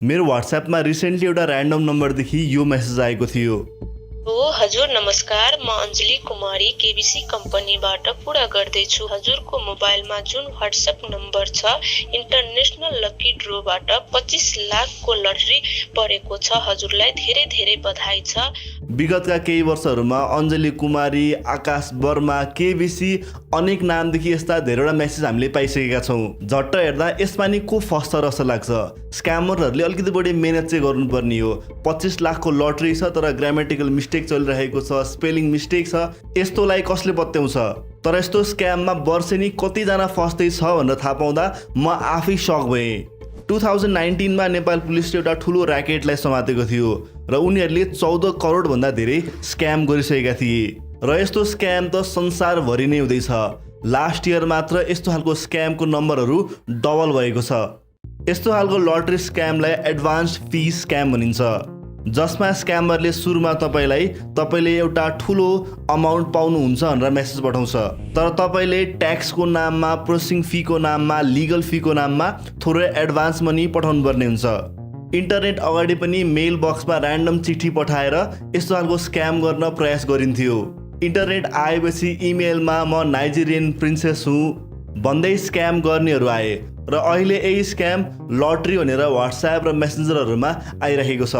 मेरो WhatsAppमा रिसेन्टली एउटा र्यान्डम नम्बरदेखि यो मेसेज आएको थियो। हजुर नमस्कार, म अञ्जली कुमारी केबीसी कम्पनीबाट पुरा गर्दैछु। हजुरको मोबाइलमा जुन WhatsApp नम्बर छ इन्टरनेसनल लकी ड्रोबाट 25 लाखको लटरी परेको छ। हजुरलाई धेरै धेरै बधाई छ। विगतका केही वर्षहरूमा अञ्जली कुमारी, आकाश वर्मा, केबीसी अनेक नामदेखि यस्ता धेरैवटा मेसेज हामीले पाइसकेका छौँ। झट्ट हेर्दा यसमा नि को फस्छ जस्तो लाग्छ। स्क्यामरहरूले अलिकति बढी मेहनत चाहिँ गर्नुपर्ने हो। 25 लाखको लटरी छ तर ग्रामेटिकल मिस्टेक चलिरहेको छ, स्पेलिङ मिस्टेक छ, यस्तोलाई कसले पत्याउँछ? तर यस्तो स्क्याममा वर्षेनी कतिजना फस्दैछ भनेर थाहा पाउँदा म आफै सक भएँ। 2019मा नेपाल पुलिसले एउटा ठुलो ऱ्याकेटलाई समातेको थियो र उनीहरूले 14 करोड भन्दा धेरै स्क्याम गरिसकेका थिए र यस्तो स्क्याम त संसारभरि नै हुँदैछ। लास्ट इयर मात्र यस्तो खालको स्क्यामको नम्बरहरू डबल भएको छ। यस्तो खालको लटरी स्क्यामलाई एडभान्स्ड फिस स्क्याम भनिन्छ, जसमा स्क्यामरले सुरुमा तपाईँले एउटा ठुलो अमाउन्ट पाउनुहुन्छ भनेर मेसेज पठाउँछ, तर तपाईँले ट्याक्सको नाममा, प्रोसेसिङ फीको नाममा, लिगल फीको नाममा थोरै एडभान्स मनी पठाउनु पर्ने हुन्छ। इन्टरनेट अगाडि पनि मेल बक्समा ऱ्यान्डम चिठी पठाएर यस्तो खालको स्क्याम गर्न प्रयास गरिन्थ्यो। इन्टरनेट आएपछि इमेलमा म नाइजेरियन प्रिन्सेस हुँ भन्दै स्क्याम गर्नेहरू आए र अहिले यही स्क्याम लटरी भनेर WhatsApp र मेसेन्जरहरूमा आइरहेको छ।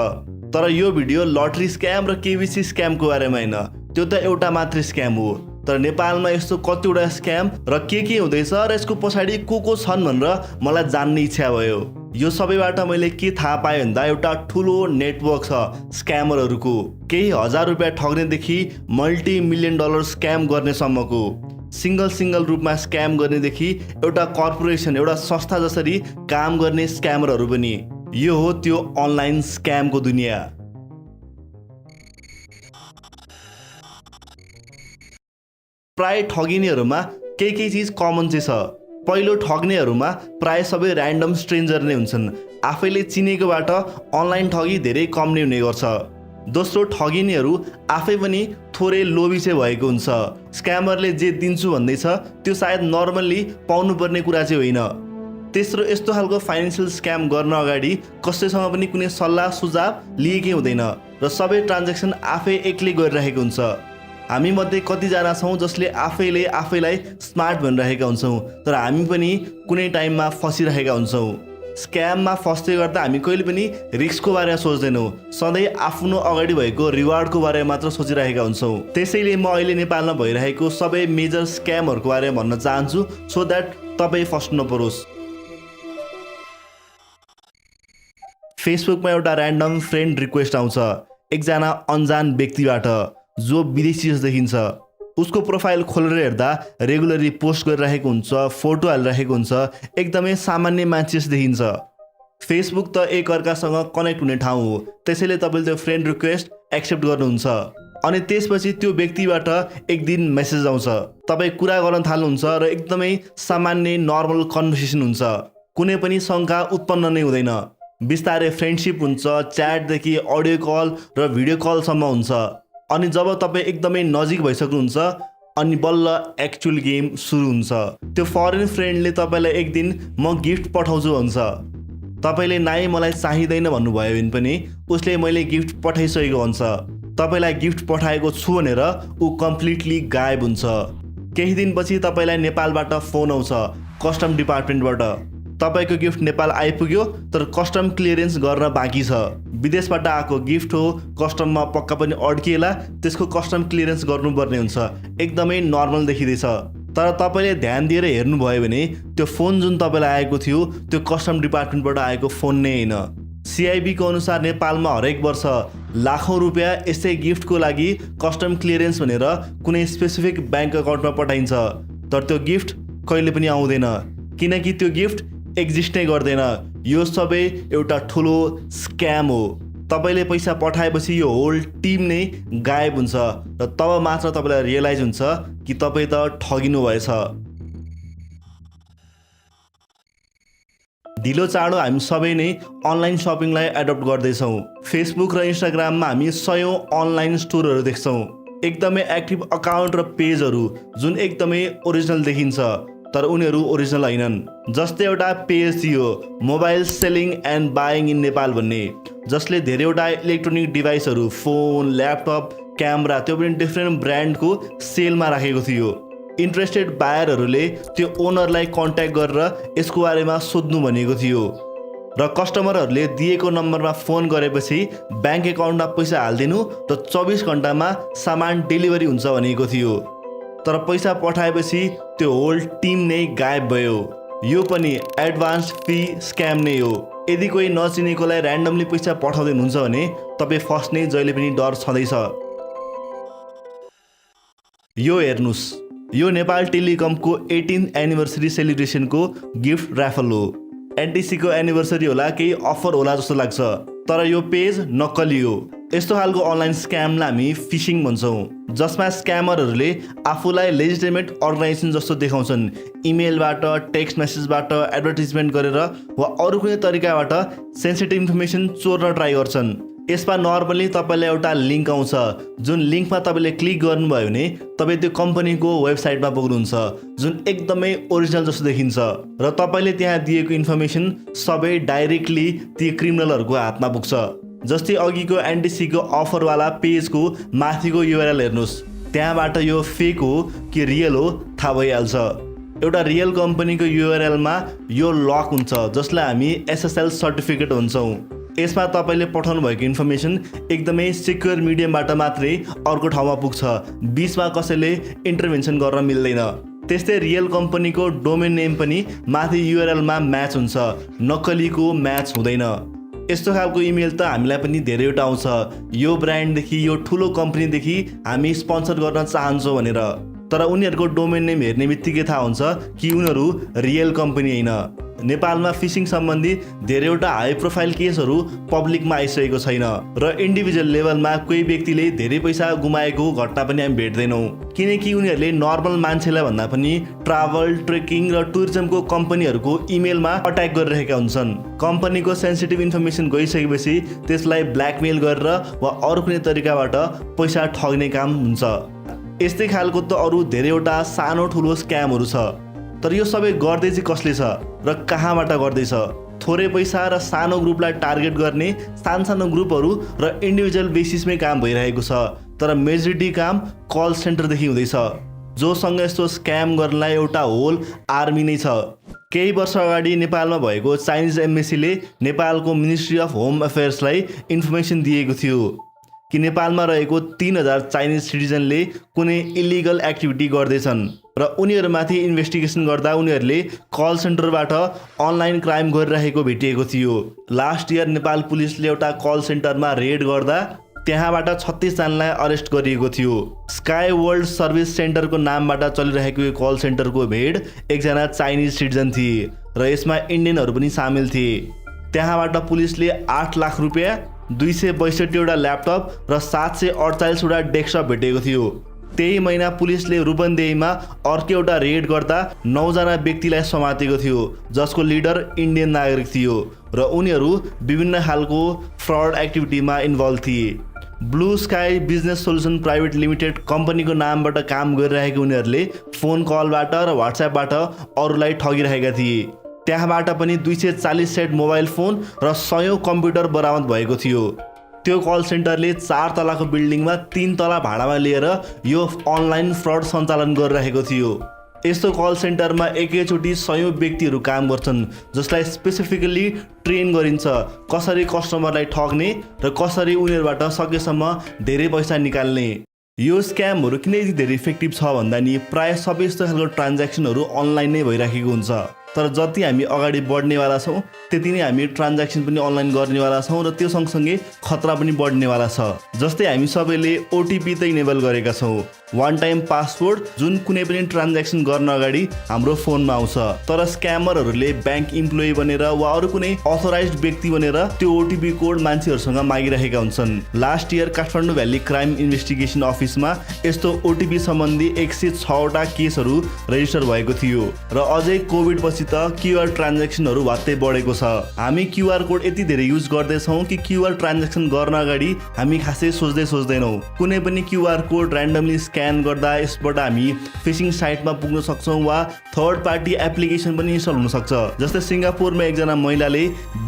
तर यो भिडियो लटरी स्क्याम र केबीसी स्क्यामको बारेमा होइन, त्यो त एउटा मात्रै स्क्याम हो। तर नेपालमा यस्तो कतिवटा स्क्याम र के हुँदैछ र यसको पछाडि को छन् भनेर मलाई जान्ने इच्छा भयो। यो सबैबाट मैले के थाहा पाएँ भन्दा एउटा ठुलो नेटवर्क छ स्क्यामरहरूको। केही हजार रुपियाँ ठग्नेदेखि $multi-million स्क्याम गर्नेसम्मको, सिङ्गल रूपमा स्क्याम गर्नेदेखि एउटा कर्पोरेसन, एउटा संस्था जसरी काम गर्ने स्क्यामरहरू पनि। यो हो त्यो अनलाइन स्क्यामको दुनियाँ। प्राय ठगिनेहरूमा केही चिज कमन चाहिँ छ। पहिलो, ठग्नेहरूमा प्राय सबै ऱ्यान्डम स्ट्रेन्जर नै हुन्छन्। आफैले चिनेकोबाट अनलाइन ठगी धेरै कम नै हुने गर्छ। दोस्रो, ठगिनेहरू आफै पनि थोरै लोभी चाहिँ भएको हुन्छ। स्क्यामरले जे दिन्छु भन्दैछ त्यो सायद नर्मल्ली पाउनुपर्ने कुरा चाहिँ होइन। तेस्रो, यस्तो खालको फाइनेन्सियल स्क्याम गर्न अगाडि कसैसँग पनि कुनै सल्लाह सुझाव लिएकै हुँदैन र सबै ट्रान्ज्याक्सन आफै एक्लै गरिरहेको हुन्छ। हामी मध्ये कतिजना छौँ जसले आफैलाई स्मार्ट भनिरहेका हुन्छौँ, तर हामी पनि कुनै टाइममा फसिरहेका हुन्छौँ। स्क्याममा फस्दै गर्दा हामी कहिले पनि रिस्कको बारेमा सोच्दैनौँ, सधैँ आफ्नो अगाडि भएको रिवार्डको बारेमा मात्र सोचिरहेका हुन्छौँ। त्यसैले म अहिले नेपालमा भइरहेको सबै मेजर स्क्यामहरूको बारेमा भन्न चाहन्छु, सो द्याट तपाईँ फस्नु नपरोस्। फेसबुकमा एउटा ऱ्यान्डम फ्रेन्ड रिक्वेस्ट आउँछ एकजना अनजान व्यक्तिबाट जो विदेशी जस्तो देखिन्छ। उसको प्रोफाइल खोलेर हेर्दा रेगुलरली पोस्ट गरिरहेको हुन्छ, फोटो हालिरहेको हुन्छ, एकदमै सामान्य मान्छे जस्तो देखिन्छ। फेसबुक त एकअर्कासँग कनेक्ट हुने ठाउँ हो, त्यसैले तपाईँले त्यो फ्रेन्ड रिक्वेस्ट एक्सेप्ट गर्नुहुन्छ। अनि त्यसपछि त्यो व्यक्तिबाट एक दिन मेसेज आउँछ, तपाईँ कुरा गर्न थाल्नुहुन्छ र एकदमै सामान्य नर्मल कन्भर्सेसन हुन्छ, कुनै पनि शङ्का उत्पन्न नै हुँदैन। बिस्तारै फ्रेन्डसिप हुन्छ, च्याटदेखि अडियो कल र भिडियो कलसम्म हुन्छ। अनि जब तपाईँ एकदमै नजिक भइसक्नुहुन्छ अनि बल्ल एक्चुअल गेम सुरु हुन्छ। त्यो फरेन फ्रेन्डले तपाईँलाई एक दिन म गिफ्ट पठाउँछु भन्छ। तपाईँले नाइ मलाई चाहिँदैन भन्नुभयो भने पनि उसले मैले गिफ्ट पठाइसकेको भन्छ। तपाईँलाई गिफ्ट पठाएको छु भनेर ऊ कम्प्लिटली गायब हुन्छ। केही दिनपछि तपाईँलाई नेपालबाट फोन आउँछ कस्टम डिपार्टमेन्टबाट, तपाईँको गिफ्ट नेपाल आइपुग्यो तर कस्टम क्लियरेन्स गर्न बाँकी छ। विदेशबाट आएको गिफ्ट हो, कस्टममा पक्का पनि अड्किएला, त्यसको कस्टम क्लियरेन्स गर्नुपर्ने हुन्छ। एकदमै नर्मल देखिँदैछ, तर तपाईँले ध्यान दिएर हेर्नुभयो भने त्यो फोन जुन तपाईँलाई आएको थियो त्यो कस्टम डिपार्टमेन्टबाट आएको फोन नै होइन। CIBको अनुसार नेपालमा हरेक वर्ष लाखौँ रुपियाँ यस्तै गिफ्टको लागि कस्टम क्लियरेन्स भनेर कुनै स्पेसिफिक ब्याङ्क अकाउन्टमा पठाइन्छ, तर त्यो गिफ्ट कहिले पनि आउँदैन किनकि त्यो गिफ्ट एक्जिस्ट नै गर्दैन। यो सबै एउटा ठुलो स्क्याम हो। तपाईँले पैसा पठाएपछि यो होल टिम नै गायब हुन्छ र तब मात्र तपाईँलाई रियलाइज हुन्छ कि तपाईँ त ठगिनु भएछ। ढिलो चाँडो हामी सबै नै अनलाइन सपिङलाई एडप्ट गर्दैछौँ। फेसबुक र इन्स्टाग्राममा हामी सयौँ अनलाइन स्टोरहरू देख्छौँ, एकदमै एक्टिभ अकाउन्ट र पेजहरू जुन एकदमै ओरिजिनल देखिन्छ। तर उनीहरू ओरिजिनल हैनन्। जस्तै एउटा पेज थियो mobile selling and buying in Nepal भन्ने, जसले धेरैवटा इलेक्ट्रोनिक डिभाइसहरू फोन ल्यापटप क्यामेरा त्यो पनि डिफ्रेन्ट ब्रान्डको सेलमा राखेको थियो। इन्ट्रेस्टेड बायरहरूले त्यो ओनरलाई कन्ट्याक्ट गरेर यसको बारेमा सोध्नु भनेको थियो र कस्टमरहरूले दिएको नम्बरमा फोन गरेपछि ब्याङ्क एकाउन्टमा पैसा हालिदिनु र 24 घण्टामा सामान डेलिभरी हुन्छ भनेको थियो। तर पैसा पठाएपछि त्यो होल टिम नै गायब भयो। यो पनि एडभान्स फी स्क्याम नै हो। यदि कोही नचिनेकोलाई ऱ्यान्डमली पैसा पठाउँदै हुनुहुन्छ भने तपाईँ फस्ने जहिले पनि डर छँदैछ। यो हेर्नुस्, यो नेपाल टेलिकमको 18th एनिभर्सरी सेलिब्रेसनको गिफ्ट र्याफल हो। एनटिसीको एनिभर्सरी होला, केही अफर होला जस्तो लाग्छ, तर यो पेज नक्कली हो। यस्तो खालको अनलाइन स्क्यामलाई हामी फिशिङ भन्छौँ, जसमा स्क्यामरहरूले आफूलाई लेजिटिमेट अर्गनाइजेसन जस्तो देखाउँछन्। इमेलबाट, टेक्स्ट मेसेजबाट, एडभर्टिजमेन्ट गरेर वा अरू कुनै तरिकाबाट सेन्सिटिभ इन्फर्मेसन चोर्न ट्राई गर्छन्। यसमा नर्मली तपाईँलाई एउटा लिङ्क आउँछ, जुन लिङ्कमा तपाईँले क्लिक गर्नुभयो भने तपाईँ त्यो कम्पनीको वेबसाइटमा पुग्नुहुन्छ, जुन एकदमै ओरिजिनल जस्तो देखिन्छ र तपाईँले त्यहाँ दिएको इन्फर्मेसन सबै डाइरेक्टली ती क्रिमिनलहरूको हातमा पुग्छ। जस्तै अघिको एनटिसीको अफरवाला पेजको माथिको युआरएल हेर्नुहोस्, त्यहाँबाट यो फेक हो कि रियल हो थाहा भइहाल्छ। एउटा रियल कम्पनीको युआरएलमा यो लक हुन्छ, जसलाई हामी एसएसएल सर्टिफिकेट भन्छौँ। यसमा तपाईँले पठाउनु भएको इन्फर्मेसन एकदमै सिक्योर मिडियमबाट मात्रै अर्को ठाउँमा पुग्छ, बिचमा कसैले इन्टरभेन्सन गर्न मिल्दैन। त्यस्तै रियल कम्पनीको डोमेन नेम पनि माथि युआरएलमा म्याच हुन्छ, नक्कलीको म्याच हुँदैन। यस्तो खालको इमेल त हामीलाई पनि धेरैवटा आउँछ, यो ब्रान्डदेखि यो ठुलो कम्पनीदेखि हामी स्पोन्सर गर्न चाहन्छौँ भनेर। तर उनीहरूको डोमेन नेम हेर्ने बित्तिकै थाहा हुन्छ कि उनीहरू रियल कम्पनी होइन। नेपालमा फिशिङ सम्बन्धी धेरैवटा हाई प्रोफाइल केसहरू पब्लिकमा आइसकेको छैन र इन्डिभिजुअल लेभलमा कोही व्यक्तिले धेरै पैसा गुमाएको घटना पनि हामी भेट्दैनौँ, किनकि उनीहरूले नर्मल मान्छेलाई भन्दा पनि ट्राभल ट्रेकिङ र टुरिज्मको कम्पनीहरूको इमेलमा अट्याक गरिरहेका हुन्छन्। कम्पनीको सेन्सिटिभ इन्फर्मेसन गइसकेपछि त्यसलाई ब्ल्याकमेल गरेर वा अरू कुनै तरिकाबाट पैसा ठग्ने काम हुन्छ। यस्तै खालको त अरू धेरैवटा सानो ठुलो स्क्यामहरू छ, तर यो सबै गर्दै चाहिँ कसले छ र कहाँबाट गर्दैछ? थोरै पैसा र सानो ग्रुपलाई टार्गेट गर्ने सानो ग्रुपहरू र इन्डिभिजुअल बेसिसमै काम भइरहेको छ, तर मेजोरिटी काम कल सेन्टरदेखि हुँदैछ, जोसँग यस्तो स्क्याम गर्नलाई एउटा होल आर्मी नै छ। केही वर्ष अगाडि नेपालमा भएको चाइनिज एम्बेसीले नेपालको मिनिस्ट्री अफ होम अफेयर्सलाई इन्फर्मेसन दिएको थियो कि नेपालमा रहेको 3000 चाइनिज सिटिजनले कुनै इलिगल एक्टिभिटी गर्दैछन् र उनीहरूमाथि इन्भेस्टिगेसन गर्दा उनीहरूले कल सेन्टरबाट अनलाइन क्राइम गरिरहेको भेटिएको थियो। लास्ट इयर नेपाल पुलिसले एउटा कल सेन्टरमा रेड गर्दा त्यहाँबाट 36 जनालाई अरेस्ट गरिएको थियो। स्काई वर्ल्ड सर्भिस सेन्टरको नामबाट चलिरहेको यो कल सेन्टरको हेड एकजना चाइनिज सिटिजन थिए र यसमा इन्डियनहरू पनि सामेल थिए। त्यहाँबाट पुलिसले 8 लाख रुपियाँ, 262वटा ल्यापटप र 748वटा डेस्कटप भेटेको थियो। त्यही महिना पुलिसले रूपन्देहीमा अर्को एउटा रेड गर्दा 9 जना व्यक्तिलाई समातेको थियो, जसको लिडर इन्डियन नागरिक थियो र उनीहरू विभिन्न खालको फ्रड एक्टिभिटीमा इन्भल्भ थिए। Blue sky business solution private limited कम्पनीको नामबाट काम गरिरहेको उनीहरूले फोन कलबाट र व्हाट्सएपबाट अरूलाई ठगिरहेका थिए। त्यहाँबाट पनि 240 सेट मोबाइल फोन र 100 कम्प्युटर बरामद भएको थियो। त्यो कल सेन्टरले 4 तलाको बिल्डिङमा 3 तला भाडामा लिएर यो अनलाइन फ्रड सञ्चालन गरिरहेको थियो। यस्तो कल सेन्टरमा एकैचोटि 100 व्यक्तिहरू काम गर्छन्, जसलाई स्पेसिफिकली ट्रेन गरिन्छ कसरी कस्टमरलाई ठग्ने र कसरी उनीहरूबाट सकेसम्म धेरै पैसा निकाल्ने। यो स्क्यामहरू किन यति धेरै इफेक्टिभ छ भन्दा नि प्रायः सबै यस्तो खालको ट्रान्ज्याक्सनहरू अनलाइन नै भइराखेको हुन्छ। तर जति हामी अगाडि बढ्नेवाला छौँ त्यति नै हामी ट्रान्ज्याक्सन पनि अनलाइन गर्नेवाला छौँ र त्यो सँगसँगै खतरा पनि बढ्नेवाला छ। जस्तै हामी सबैले ओटिपी त इनेबल गरेका छौँ, वान टाइम पासवर्ड, जुन कुनै पनि ट्रान्ज्याक्सन गर्न अगाडि हाम्रो फोनमा आउँछ। तर स्क्यामरहरूले ब्याङ्क इम्प्लोइ बनेर वा अरू कुनै अथोराइज्ड व्यक्ति बनेर त्यो ओटिपी कोड मान्छेहरूसँग मागिरहेका हुन्छन्। Last year Kathmandu valley crime investigation अफिसमा यस्तो ओटिपी सम्बन्धी 106वटा केसहरू रेजिस्टर भएको थियो र अझै कोभिड पछि गएपछि त क्युआर ट्रान्ज्याक्सनहरू वात्तै बढेको छ। हामी क्युआर कोड यति धेरै युज गर्दैछौँ कि क्युआर ट्रान्ज्याक्सन गर्न अगाडि हामी खासै सोच्दैनौँ। कुनै पनि क्युआर कोड ऱ्यान्डमली स्क्यान गर्दा यसबाट हामी फिशिङ साइटमा पुग्न सक्छौँ वा थर्ड पार्टी एप्लिकेसन पनि इन्स्टल हुन सक्छ। जस्तै सिङ्गापुरमा एकजना महिलाले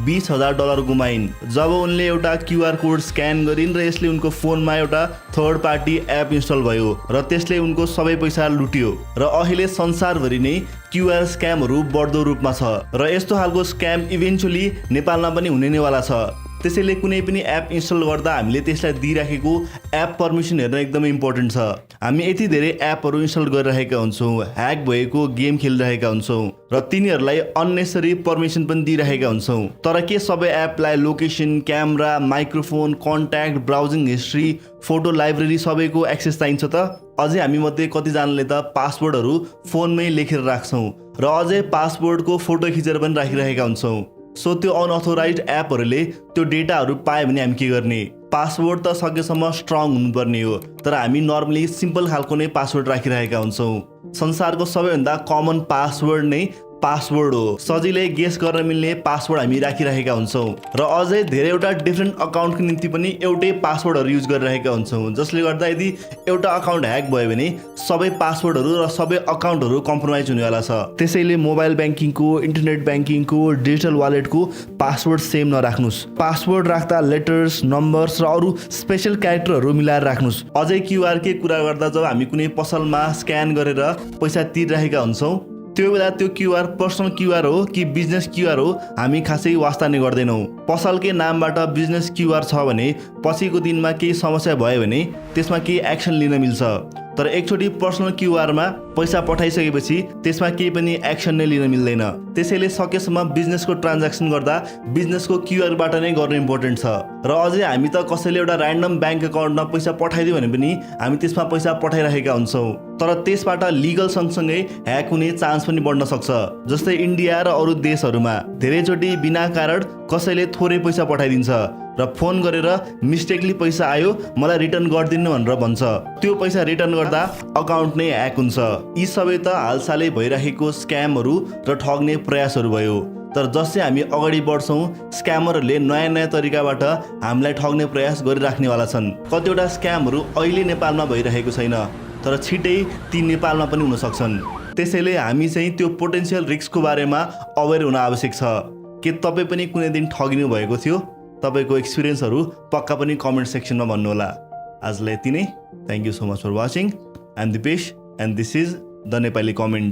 $20,000 गुमाइन् जब उनले एउटा क्युआर कोड स्क्यान गरिन् र यसले उनको फोनमा एउटा थर्ड पार्टी एप इन्स्टल भयो र त्यसले उनको सबै पैसा लुट्यो। र अहिले संसारभरि नै क्युआर स्क्यामहरू बढ्दो रूपमा छ र यस्तो खालको स्क्याम इभेन्चुअली नेपालमा पनि हुने नै वाला छ। त्यसैले कुनै पनि एप इन्स्टल गर्दा हामीले त्यसलाई दिइराखेको एप पर्मिसन हेर्न एकदमै इम्पोर्टेन्ट छ। हामी यति धेरै एपहरू इन्स्टल गरिरहेका हुन्छौँ, ह्याक भएको गेम खेलिरहेका हुन्छौँ र तिनीहरूलाई अन्नेसरी पर्मिसन पनि दिइरहेका हुन्छौँ। तर के सबै एपलाई location, camera, microphone, contact, browsing history, photo library सबैको एक्सेस चाहिन्छ त? अझै हामी मध्ये कतिजनाले त पासवर्डहरू फोनमै लेखेर राख्छौँ र अझै पासवर्डको फोटो खिचेर पनि राखिरहेका हुन्छौँ। सो त्यो अनअथोराइज एपहरूले त्यो डेटाहरू पायो भने हामी के गर्ने? पासवर्ड त सकेसम्म स्ट्रङ हुनुपर्ने हो, तर हामी नर्मली सिम्पल खालको नै पासवर्ड राखिरहेका हुन्छौँ। संसारको सबैभन्दा कमन पासवर्ड नै पासवर्ड हो। सजिलै गेस गर्न मिल्ने पासवर्ड हामी राखिरहेका हुन्छौँ र अझै धेरैवटा डिफ्रेन्ट अकाउन्टको निम्ति पनि एउटै पासवर्डहरू युज गरिरहेका हुन्छौँ, जसले गर्दा यदि एउटा अकाउन्ट ह्याक भयो भने सबै पासवर्डहरू र सबै अकाउन्टहरू कम्प्रोमाइज हुनेवाला छ। त्यसैले मोबाइल ब्याङ्किङको, इन्टरनेट ब्याङ्किङको, डिजिटल वालेटको पासवर्ड सेम नराख्नुहोस्। पासवर्ड राख्दा लेटर्स, नम्बर्स र अरू स्पेसल क्यारेक्टरहरू मिलाएर राख्नुहोस्। अझै क्युआरकै कुरा गर्दा जब हामी कुनै पसलमा स्क्यान गरेर पैसा तिरिरहेका हुन्छौँ त्यो बेला त्यो क्युआर पर्सनल क्युआर हो कि बिजनेस क्युआर हो हामी खासै वास्ता नै गर्दैनौँ। पसलकै नामबाट बिजनेस क्युआर छ भने पछिको दिनमा केही समस्या भयो भने त्यसमा केही एक्सन लिन मिल्छ, तर एकचोटि पर्सनल क्युआरमा पैसा पठाइसकेपछि त्यसमा केही पनि एक्सन नै लिन मिल्दैन। त्यसैले सकेसम्म बिजनेसको ट्रान्ज्याक्सन गर्दा बिजनेसको क्युआरबाट नै गर्नु इम्पोर्टेन्ट छ। र अझै हामी त कसैले एउटा ऱ्यान्डम ब्याङ्क अकाउन्टमा पैसा पठाइदियो भने पनि हामी त्यसमा पैसा पठाइरहेका हुन्छौँ, तर त्यसबाट लिगल सँगसँगै ह्याक हुने चान्स पनि बढ्न सक्छ। जस्तै इन्डिया र अरू देशहरूमा धेरैचोटि बिना कारण कसैले थोरै पैसा पठाइदिन्छ र फोन गरेर मिस्टेकली पैसा आयो मलाई रिटर्न गरिदिनु भनेर भन्छ। त्यो पैसा रिटर्न गर्दा अकाउन्ट नै ह्याक हुन्छ। यी सबै त हालसालै भइरहेको स्क्यामहरू र ठग्ने प्रयासहरू भयो। तर जसै हामी अगाडि बढ्छौँ स्क्यामरहरूले नयाँ नयाँ तरिकाबाट हामीलाई ठग्ने प्रयास गरिराख्नेवाला छन्। कतिवटा स्क्यामहरू अहिले नेपालमा भइरहेको छैन, तर छिटै ती नेपालमा पनि हुन सक्छन्। त्यसैले हामी चाहिँ त्यो पोटेन्सियल रिस्कको बारेमा अवेर हुन आवश्यक छ। के तपाईँ पनि कुनै दिन ठगिनु भएको थियो? तपाईँको एक्सपिरियन्सहरू पक्का पनि कमेन्ट सेक्सनमा भन्नुहोला। आजलाई यति नै। Thank you so much for watching. I am Dipesh and this is the Nepali comment.